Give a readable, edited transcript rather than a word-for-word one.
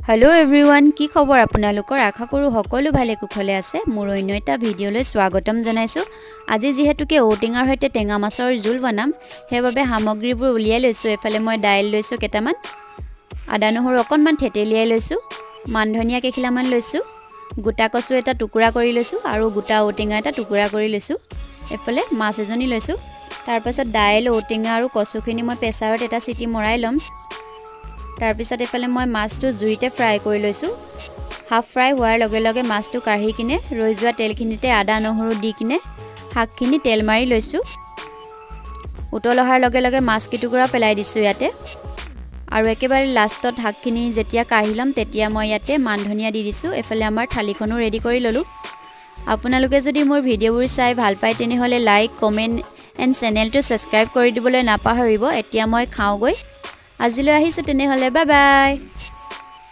Hello everyone की खबर आपनालोकर आशा करूँ सकलो भाले कुशले आछे मोर अन्य एटा भिडिओले स्वागतम जनाइছো। আজি जेहेतुके औटेঙार सहित टेঙा माछर झोल बनाम हेबाबे सामग्रीबुर उलियाइ लैছো। एफाले मैं दाइल लैছো केटामान, आदा নহৰু অকনমান থেতেলিয়াই लैছো, मान धनिया केखिलामान लैছো, गोटा कचु एटा टुकुरा करि लैছো आरु गोटा औटेঙा एटा टुकुरा करि लैছো। एफाले माछ एजनी लैছো। तार पाছত दाइल औटेঙा आरु कचुखिनि मैं प्रेसारत एटा सिटी मराइ लम। तार पिছত एफाले मैं माछटो जुइते फ्राई करि लैছো। हाफ फ्राई होৱাৰ लगे लगे माछटो काढि किने रৈ जोৱা तेलखिनिते आदा নহৰু দি किने শাকখিনি তেল মাৰি লৈছো। উতল অহাৰ লগে লগে মাছ কিটুকুৰা পেলাই দিছো ইয়াতে। আৰু একেবাৰে লাষ্টত শাকখিনি যেতিয়া কাঢ়িলাম তেতিয়া মই ইয়াতে মান ধনিয়া দি দিছো। এফালে আমাৰ থালিখনো ৰেডি কৰি ললো। আপোনালোকে যদি মোৰ ভিডিঅ'বোৰ চাই ভাল পায় তেনেহলে লাইক, কমেন্ট এণ্ড চেনেলটো সাবস্ক্ৰাইব কৰি দিবলৈ নাপাহৰিব। এতিয়া মই খাওঁগৈ। আজিলৈ আহিছো তেনেহলে বাই বাই।